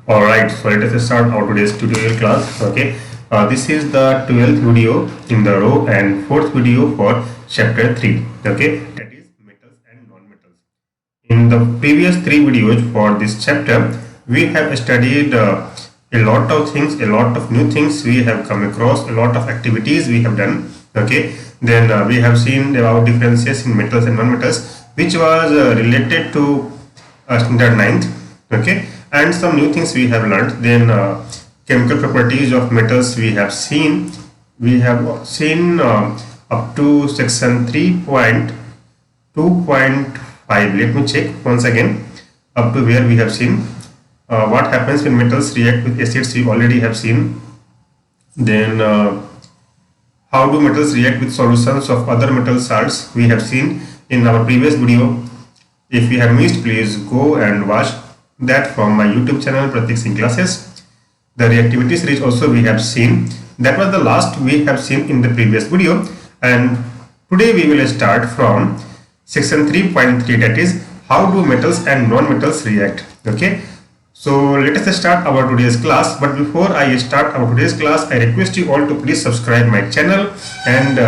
Alright, so let us start our today's tutorial class. Okay, this is the 12th video in the row and 4th video for chapter 3. Okay, that is metals and non-metals. In the previous 3 videos for this chapter, we have studied a lot of things, a lot of new things we have come across, a lot of activities we have done. Okay, then we have seen about differences in metals and non-metals, which was related to standard 9th. Okay, and some new things we have learned. Then chemical properties of metals we have seen. We have seen up to section 3.2.5. let me check once again up to where we have seen what happens when metals react with acids. We already have seen. Then how do metals react with solutions of other metal salts, we have seen in our previous video. If you have missed, please go and watch that from my YouTube channel Pratik Singh classes. The reactivity series also we have seen. That was the last we have seen in the previous video, and today we will start from section 3.3, that is how do metals and non-metals react. Okay, so let us start our today's class. But before I start our today's class, I request you all to please subscribe my channel and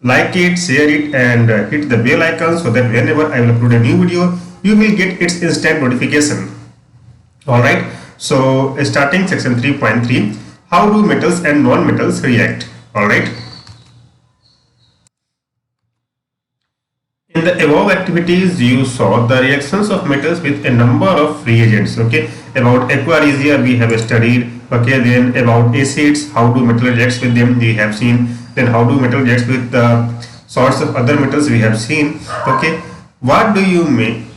like it, share it, and hit the bell icon so that whenever I will upload a new video, you will get its instant notification. Alright, so starting section 3.3, how do metals and non-metals react? Alright, in the above activities you saw the reactions of metals with a number of reagents. Okay, about aquaresia we have studied. Okay, then about acids, how do metal reacts with them we have seen. Then how do metal reacts with the sorts of other metals we have seen. Okay, what do you mean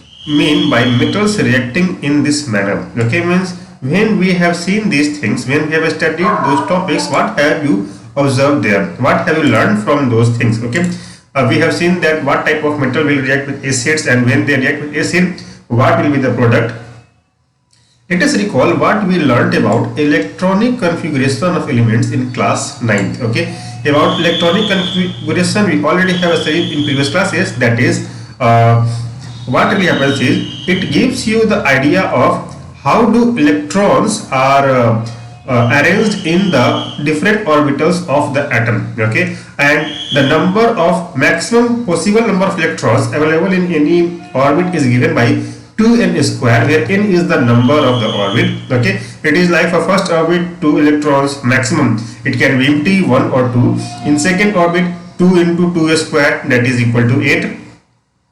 by metals reacting in this manner? Okay, means when we have seen these things, when we have studied those topics, what have you observed there, what have you learned from those things? Okay, we have seen that what type of metal will react with acids, and when they react with acid, what will be the product. Let us recall what we learnt about electronic configuration of elements in class 9th. Okay, about electronic configuration we already have studied in previous classes. That is what really happens is it gives you the idea of how do electrons are arranged in the different orbitals of the atom. Okay, and the number of maximum possible number of electrons available in any orbit is given by 2n square, where n is the number of the orbit. Okay, it is like for first orbit 2 electrons maximum, it can be empty 1 or 2. In second orbit 2 into 2 square, that is equal to 8.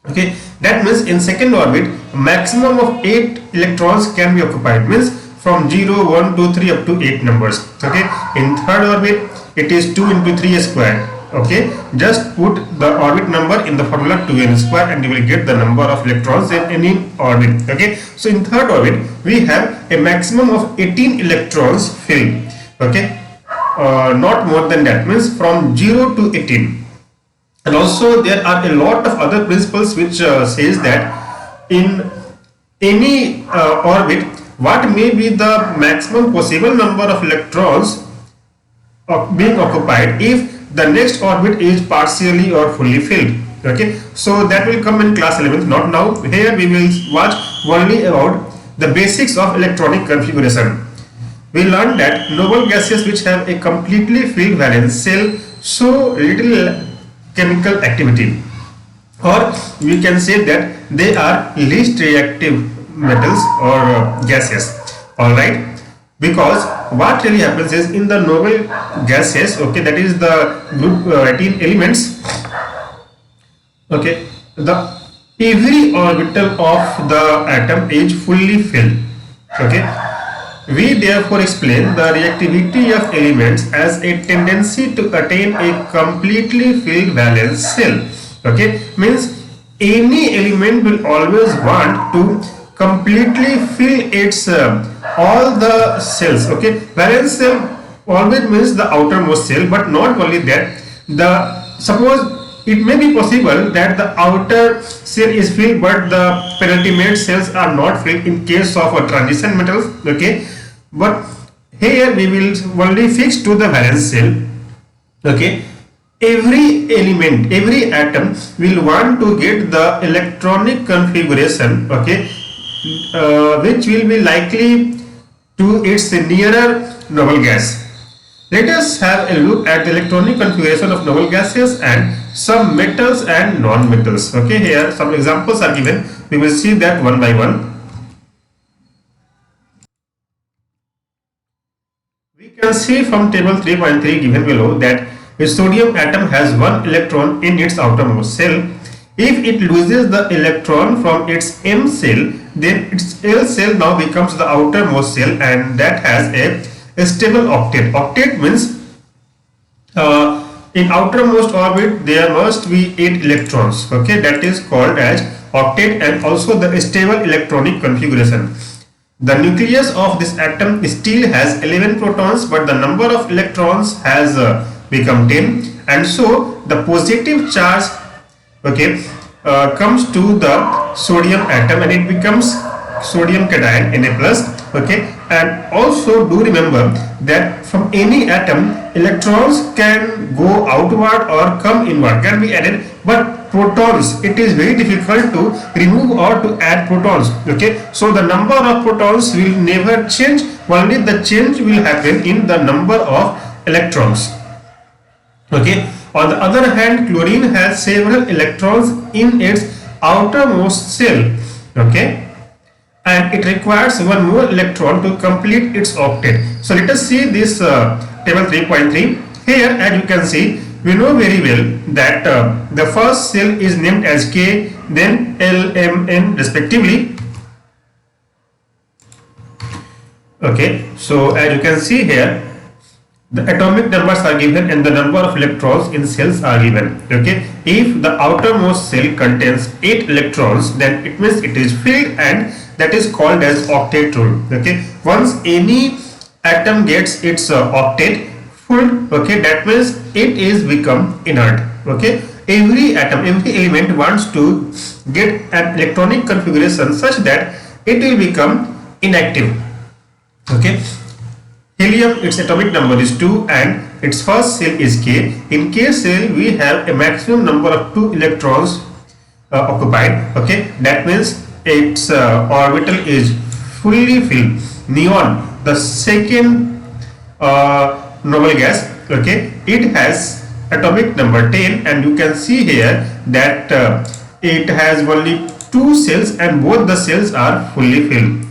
Okay, that means in second orbit maximum of 8 electrons can be occupied, means from 0 1 2 3 up to 8 numbers. Okay, in third orbit it is 2 into 3 square. Okay, just put the orbit number in the formula 2n square and you will get the number of electrons in any orbit. Okay, so in third orbit we have a maximum of 18 electrons filled. Okay, not more than that, means from 0 to 18. And also there are a lot of other principles which says that in any orbit what may be the maximum possible number of electrons being occupied if the next orbit is partially or fully filled. Okay, so that will come in class 11th, not now. Here we will watch only about the basics of electronic configuration. We learned that noble gases which have a completely filled valence shell show little chemical activity, or we can say that they are least reactive metals or gases. Alright, because what really happens is in the noble gases, okay, that is the group 18 elements. Okay, the every orbital of the atom is fully filled. Okay, we therefore explain the reactivity of elements as a tendency to attain a completely filled valence shell. Okay, means any element will always want to completely fill its all the cells. Okay, valence shell always means the outermost shell, but not only that, the suppose it may be possible that the outer shell is filled but the penultimate cells are not filled in case of a transition metals. Okay, but here we will only fix to the valence shell. Okay, every element, every atom will want to get the electronic configuration. Okay, which will be likely to its nearer noble gas. Let us have a look at the electronic configuration of noble gases and some metals and non-metals. Okay, here some examples are given. We will see that one by one. We can see from table 3.3 given below that a sodium atom has one electron in its outermost shell. If it loses the electron from its M shell, then its L shell now becomes the outermost shell, and that has a stable octet. Octet means in outermost orbit there must be 8 electrons. Okay, that is called as octet, and also the stable electronic configuration. The nucleus of this atom still has 11 protons, but the number of electrons has become 10, and so the positive charge, okay, comes to the sodium atom and it becomes sodium cation Na plus. Okay, and also do remember that from any atom electrons can go outward or come inward, can be added, but protons, it is very difficult to remove or to add protons. Okay, so the number of protons will never change, only the change will happen in the number of electrons. Okay, on the other hand, chlorine has several electrons in its outermost shell. Okay, and it requires one more electron to complete its octet. So let us see this table 3.3. Here, as you can see, we know very well that the first shell is named as K, then L, M, N respectively. Okay, so as you can see here, the atomic numbers are given and the number of electrons in cells are given. Okay, if the outermost shell contains 8 electrons, then it means it is filled, and that is called as octet rule. Okay, once any atom gets its octet full, okay, that means it is become inert. Okay, every atom, every element wants to get an electronic configuration such that it will become inactive. Okay, helium, its atomic number is 2 and its first shell is K. In K shell we have a maximum number of 2 electrons occupied. Okay, that means its orbital is fully filled. Neon, the second noble gas, okay, it has atomic number 10, and you can see here that it has only 2 cells and both the cells are fully filled.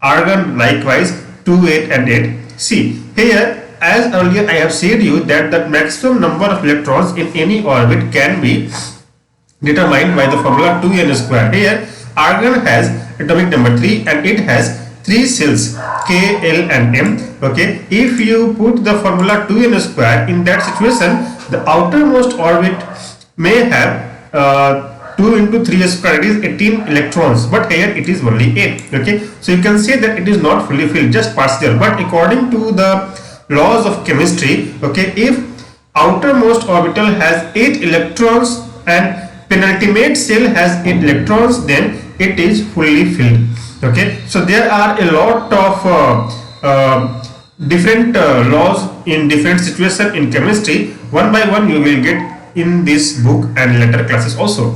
Argon likewise 2, 8 and 8. See here, as earlier I have said you that the maximum number of electrons in any orbit can be determined by the formula 2n square. Here argon has atomic number 3 and it has 3 cells K, L and M. Okay, if you put the formula 2n square in that situation, the outermost orbit may have 2 into 3 square, it is 18 electrons, but here it is only 8. Okay, so you can say that it is not fully filled, just partial. But according to the laws of chemistry, okay, if outermost orbital has 8 electrons and penultimate cell has 8 electrons, then it is fully filled. Okay, so there are a lot of different laws in different situations in chemistry. One by one you will get in this book and later classes also.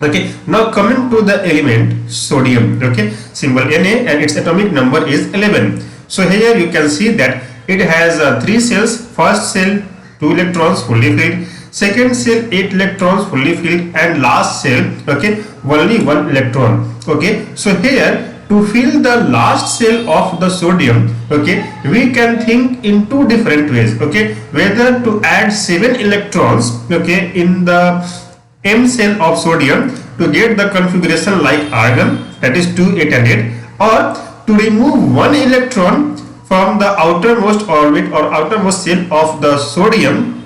Okay, now coming to the element sodium, okay, symbol Na and its atomic number is 11. So here you can see that it has 3 cells. First cell 2 electrons fully filled, second cell 8 electrons fully filled, and last cell, okay, only 1 electron. Okay, so here to fill the last cell of the sodium, okay, we can think in 2 different ways. Okay, whether to add 7 electrons, okay, in the M cell of sodium to get the configuration like argon, that is 2, 8 and 8, or to remove 1 electron from the outermost orbit or outermost shell of the sodium,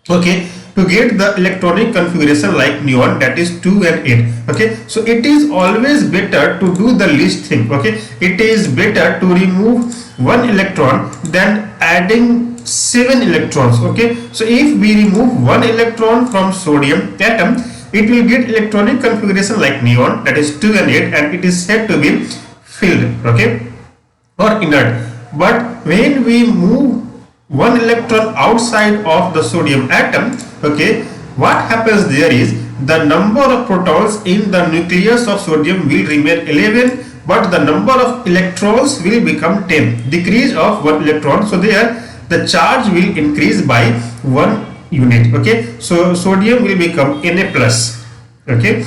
okay, to get the electronic configuration like neon, that is 2 and 8. Okay, so it is always better to do the least thing. Okay, it is better to remove 1 electron than adding 7 electrons. Okay, so if we remove 1 electron from sodium atom, it will get electronic configuration like neon, that is 2 and 8, and it is said to be filled, okay, or inert. But when we move 1 electron outside of the sodium atom, okay, what happens there is the number of protons in the nucleus of sodium will remain 11, but the number of electrons will become 10, decrease of 1 electron. So there the charge will increase by 1 unit. Okay, so sodium will become Na plus. Okay,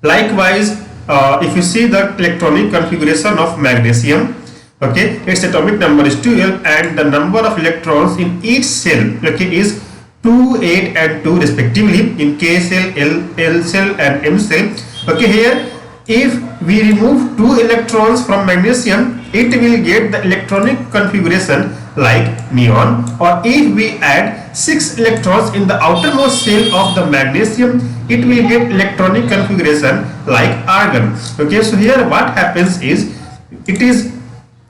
likewise, if you see the electronic configuration of magnesium, okay, its atomic number is 12 and the number of electrons in each cell, okay, is 2, 8 and 2 respectively in K cell, L cell and M cell. Okay, here if we remove 2 electrons from magnesium, it will get the electronic configuration like neon, or if we add 6 electrons in the outermost shell of the magnesium, it will get electronic configuration like argon. Okay, so here what happens is, it is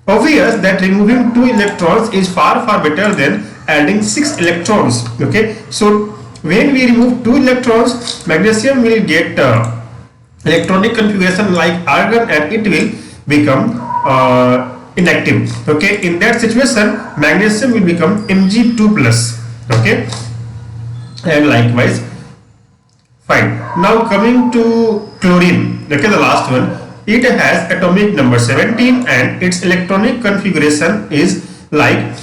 obvious that removing 2 electrons is far better than adding 6 electrons. Okay, so when we remove 2 electrons, magnesium will get electronic configuration like argon and it will become inactive. Okay, in that situation magnesium will become Mg2 plus. Okay, and likewise, fine. Now coming to chlorine, okay, the last one, it has atomic number 17 and its electronic configuration is like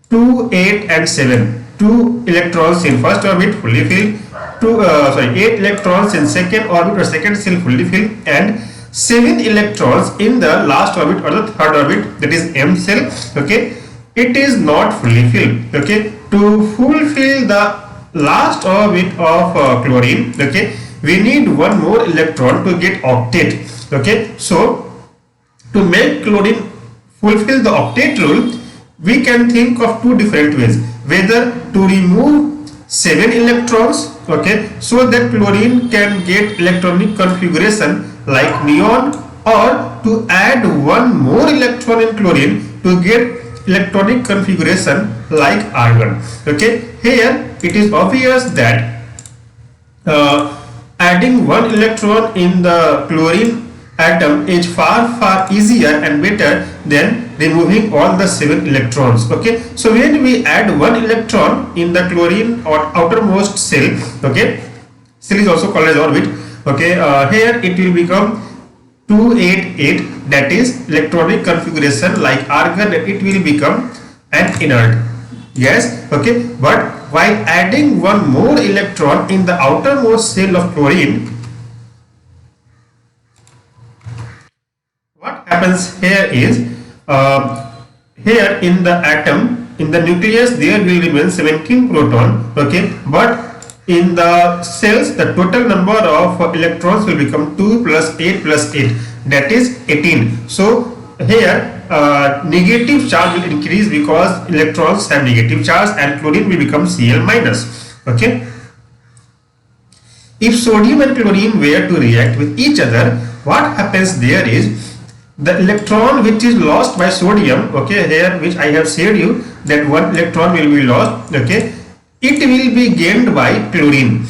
2, 8 and 7. 2 electrons in first orbit fully filled, 8 electrons in second orbit or second shell fully filled, and 7 electrons in the last orbit or the third orbit, that is M cell. Okay, it is not fully filled. Okay, to fulfill the last orbit of chlorine, okay, we need one more electron to get octet. Okay, so to make chlorine fulfill the octet rule, we can think of 2 different ways, whether to remove 7 electrons, okay, so that chlorine can get electronic configuration like neon, or to add one more electron in chlorine to get electronic configuration like argon. Okay, here it is obvious that adding one electron in the chlorine atom is far easier and better than removing all the 7 electrons. Okay, so when we add one electron in the chlorine or outermost shell, okay, cell is also called as orbit. Okay, here it will become 288, that is electronic configuration like argon, it will become an inert gas. Okay, but while adding one more electron in the outermost shell of chlorine, what happens here is, here in the atom, in the nucleus, there will remain 17 proton. Okay, but in the cells the total number of electrons will become 2 plus 8 plus 8, that is 18. So here negative charge will increase because electrons have negative charge and chlorine will become Cl minus. Okay, if sodium and chlorine were to react with each other, what happens there is, the electron which is lost by sodium, okay, here which I have said you that one electron will be lost, okay, it will be gained by chlorine.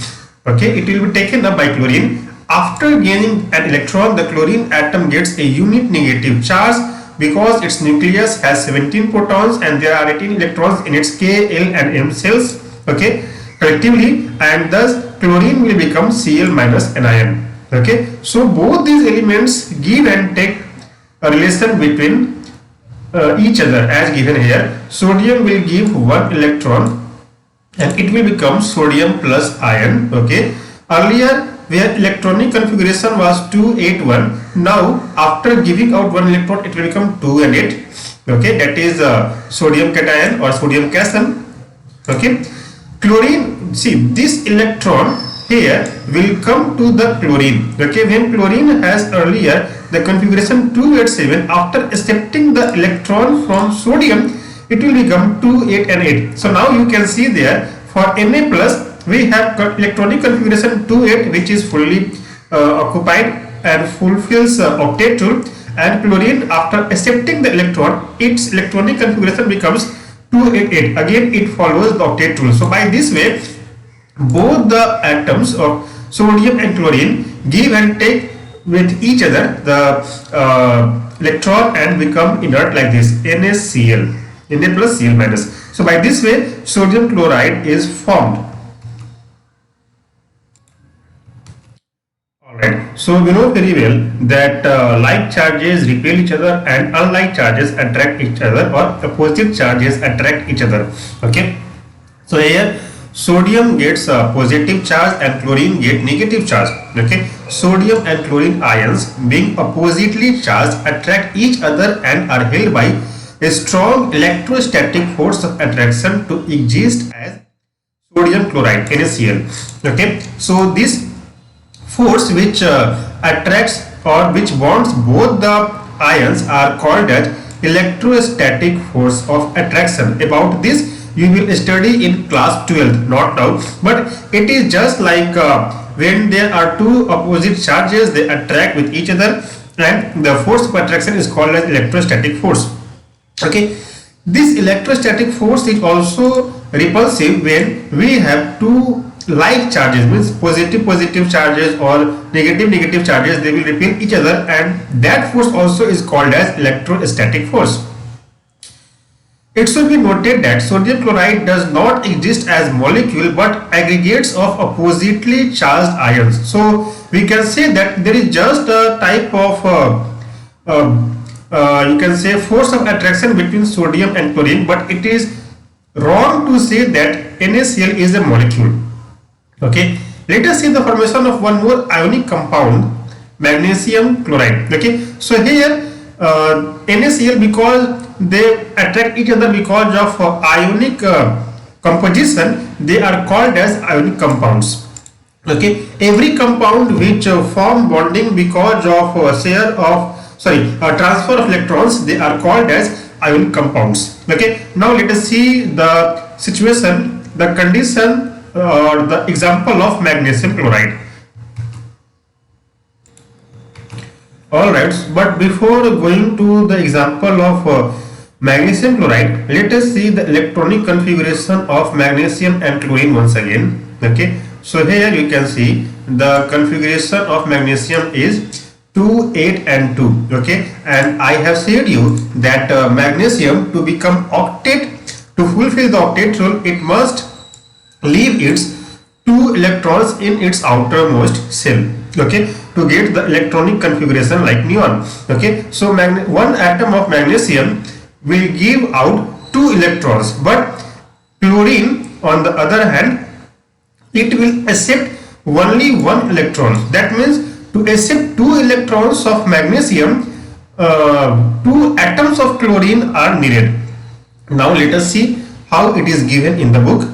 Okay, it will be taken up by chlorine. After gaining an electron, the chlorine atom gets a unit negative charge because its nucleus has 17 protons and there are 18 electrons in its K, L and M cells, okay, collectively, and thus chlorine will become Cl minus anion. Okay, so both these elements give and take a relation between each other as given here. Sodium will give one electron and it will become sodium plus ion. Okay, earlier where electronic configuration was 281, now after giving out one electron it will become 2 and 8. Okay, that is sodium cation or sodium cation. Okay, chlorine, see this electron here will come to the chlorine. Okay, when chlorine has earlier the configuration 287, after accepting the electron from sodium it will become 2, 8 and 8. So now you can see there for Na plus we have electronic configuration 2, 8 which is fully occupied and fulfills octet rule, and chlorine after accepting the electron its electronic configuration becomes 2, 8, 8. Again it follows the octet rule. So by this way both the atoms of sodium and chlorine give and take with each other the electron and become inert like this, NaCl, Na plus Cl minus. So by this way sodium chloride is formed. Right. So we know very well that like charges repel each other and unlike charges attract each other, or opposite charges attract each other. Okay. So here sodium gets a positive charge and chlorine get negative charge. Okay. Sodium and chlorine ions being oppositely charged attract each other and are held by a strong electrostatic force of attraction to exist as sodium chloride NaCl. Okay. So this force which attracts or which bonds both the ions are called as electrostatic force of attraction. About this you will study in class 12th, not now, but it is just like when there are two opposite charges, they attract with each other, and the force of attraction is called as electrostatic force. Okay, this electrostatic force is also repulsive when we have two like charges, means positive charges or negative charges, they will repel each other, and that force also is called as electrostatic force. It should be noted that sodium chloride does not exist as molecule but aggregates of oppositely charged ions. So we can say that there is just a type of you can say force of attraction between sodium and chlorine, but it is wrong to say that NaCl is a molecule. Okay, let us see the formation of one more ionic compound, magnesium chloride. Okay, so here NaCl, because they attract each other because of ionic composition, they are called as ionic compounds. Okay, every compound which form bonding because of transfer of electrons, they are called as ionic compounds. Okay, now let us see the situation, the condition or the example of magnesium chloride. Alright, but before going to the example of magnesium chloride, let us see the electronic configuration of magnesium and chlorine once again. Okay, so here you can see the configuration of magnesium is 2, 8 and 2. Okay, and I have said you that magnesium, to become octet, to fulfill the octet rule, it must leave its 2 electrons in its outermost shell. Okay, to get the electronic configuration like neon. Okay, so one atom of magnesium will give out 2 electrons, but chlorine on the other hand, it will accept only 1 electron. That means to accept 2 electrons of magnesium, 2 atoms of chlorine are needed. Now let us see how it is given in the book.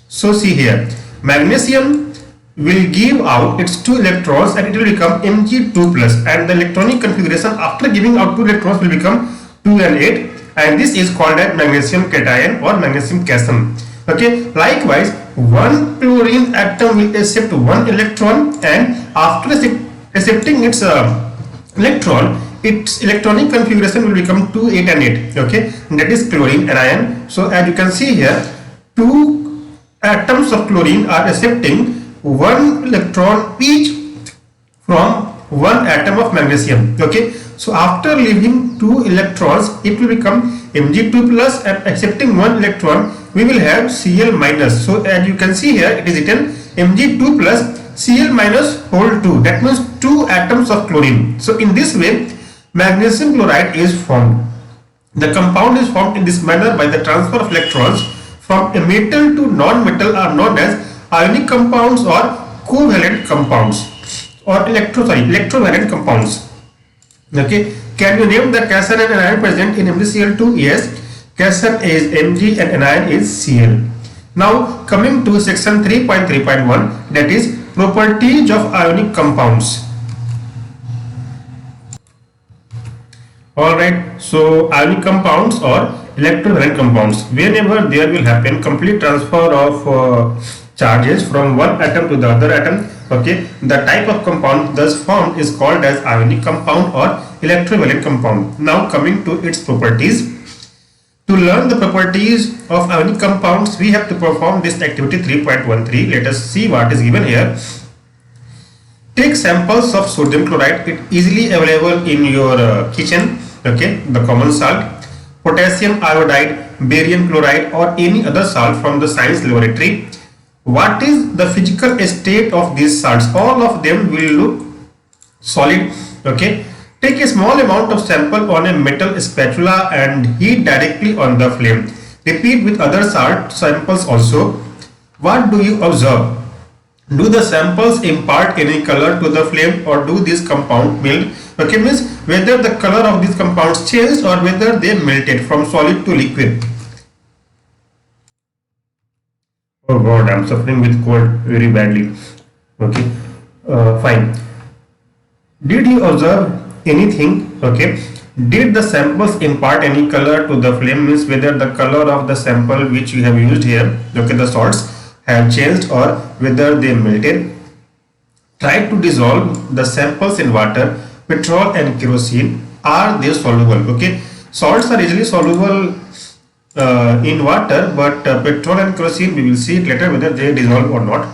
So see here, magnesium will give out its 2 electrons and it will become Mg2 plus, and the electronic configuration after giving out 2 electrons will become 2 and 8, and this is called as magnesium cation or magnesium cation. Okay, likewise one chlorine atom will accept 1 electron, and after accepting its electron, its electronic configuration will become 2, 8 and 8. Okay, and that is chlorine anion. So as you can see here, 2 atoms of chlorine are accepting 1 electron each from 1 atom of magnesium. Okay, so after leaving 2 electrons, it will become Mg2 plus, and accepting 1 electron we will have Cl minus. So as you can see here, it is written Mg2 plus Cl minus whole 2, that means 2 atoms of chlorine. So in this way magnesium chloride is formed. The compound is formed in this manner by the transfer of electrons from a metal to non-metal, are known as ionic compounds or covalent compounds or electrovalent compounds. Okay, can you name the cation and anion present in MgCl2? Yes, cation is Mg and anion is Cl. Now coming to section 3.3.1, that is properties of ionic compounds. Alright, so ionic compounds or electrovalent compounds, whenever there will happen complete transfer of charges from one atom to the other atom, okay, the type of compound thus formed is called as ionic compound or electrovalent compound. Now coming to its properties. To learn the properties of ionic compounds, we have to perform this activity 3.13. Let us see what is given here. Take samples of sodium chloride, it easily available in your kitchen, okay, the common salt, potassium iodide, barium chloride or any other salt from the science laboratory. What is the physical state of these salts? All of them will look solid. Okay, take a small amount of sample on a metal spatula and heat directly on the flame. Repeat with other salt samples also. What do you observe? Do the samples impart any color to the flame, or do these compounds melt? Okay, means whether the color of these compounds changed or whether they melted from solid to liquid. Oh God, I'm suffering with cold very badly. Okay, fine. Did you observe anything? Okay. Did the samples impart any color to the flame? Means whether the color of the sample which you have used here, okay, the salts have changed or whether they melted. Try to dissolve the samples in water. Petrol and kerosene, are they soluble? Okay, salts are easily soluble in water, but petrol and kerosene, we will see it later whether they dissolve or not.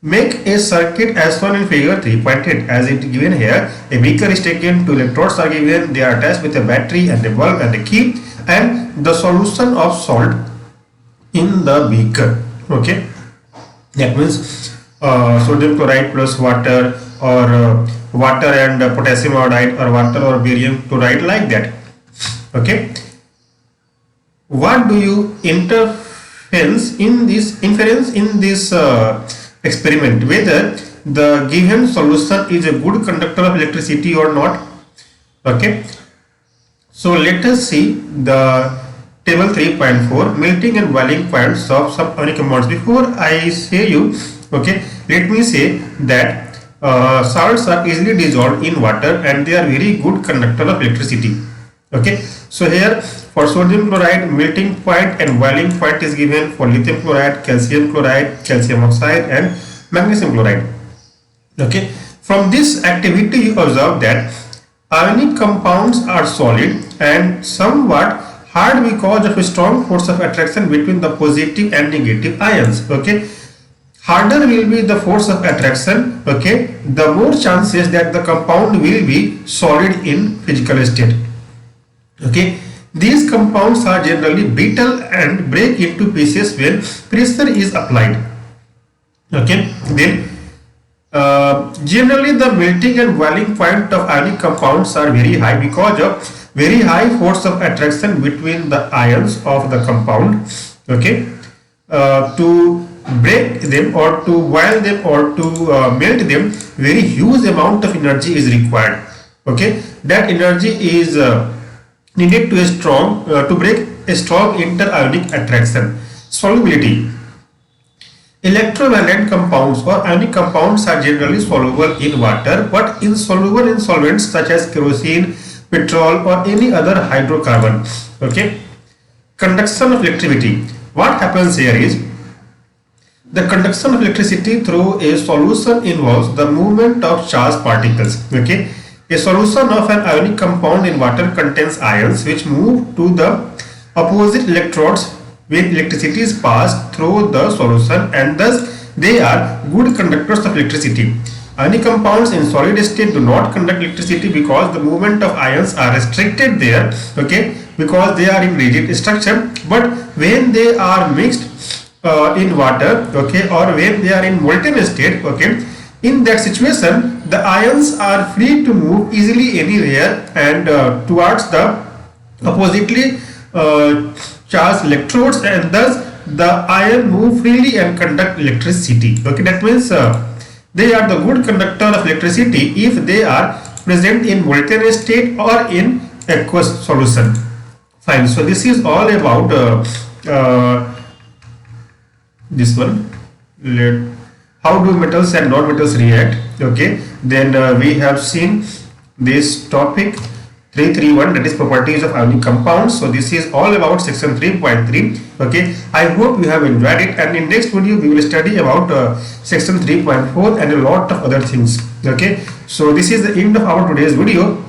Make a circuit as shown in figure 3.8 as it given here. A beaker is taken, two electrodes are given, they are attached with a battery and a bulb and a key, and the solution of salt in the beaker. Okay, that means sodium chloride plus water, or water and potassium iodide, or water or barium chloride, like that. Okay, what do you inference in this experiment, whether the given solution is a good conductor of electricity or not? Okay, so let us see the table 3.4, melting and boiling points of some ionic compounds. Before I say you, okay, let me say that salts are easily dissolved in water and they are very good conductor of electricity. Okay, so here for sodium chloride, melting point and boiling point is given. For lithium chloride, calcium oxide and magnesium chloride. Okay, from this activity you observe that ionic compounds are solid and somewhat hard because of a strong force of attraction between the positive and negative ions. Okay, harder will be the force of attraction, okay, the more chances that the compound will be solid in physical state. Okay, these compounds are generally brittle and break into pieces when pressure is applied. Okay, then generally the melting and boiling point of ionic compounds are very high because of very high force of attraction between the ions of the compound. Okay, to break them or to boil them or to melt them, very huge amount of energy is required. Okay, that energy is needed to a strong to break a strong interionic attraction. Solubility. Electrovalent compounds or ionic compounds are generally soluble in water but insoluble in solvents such as kerosene, petrol or any other hydrocarbon. Okay, conduction of electricity. What happens here is the conduction of electricity through a solution involves the movement of charged particles. Okay, a solution of an ionic compound in water contains ions which move to the opposite electrodes when electricity is passed through the solution, and thus they are good conductors of electricity. Ionic compounds in solid state do not conduct electricity because the movement of ions are restricted there, okay, because they are in rigid structure. But when they are mixed in water, okay, or when they are in molten state, okay, in that situation the ions are free to move easily anywhere and towards the oppositely charged electrodes, and thus the ion move freely and conduct electricity. Okay, that means they are the good conductor of electricity if they are present in molten state or in aqueous solution. Fine, so this is all about this one. How do metals and non-metals react? Okay, then we have seen this topic 331, that is properties of ionic compounds. So this is all about section 3.3. okay, I hope you have enjoyed it, and in next video we will study about section 3.4 and a lot of other things. Okay, so this is the end of our today's video.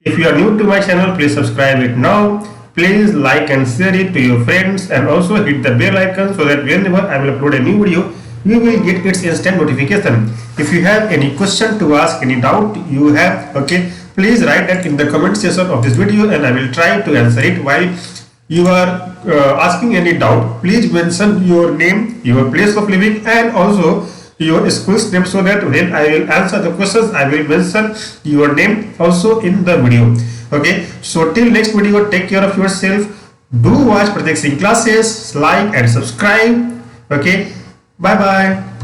If you are new to my channel, please subscribe it now. Please like and share it to your friends, and also hit the bell icon so that whenever I will upload a new video, you will get its instant notification. If you have any question to ask, any doubt you have, okay, please write that in the comment section of this video and I will try to answer it. While you are asking any doubt, please mention your name, your place of living, and also your school's name, so that when I will answer the questions, I will mention your name also in the video. Okay, so till next video, take care of yourself. Do watch Pratik Singh classes, like and subscribe. Okay, bye bye.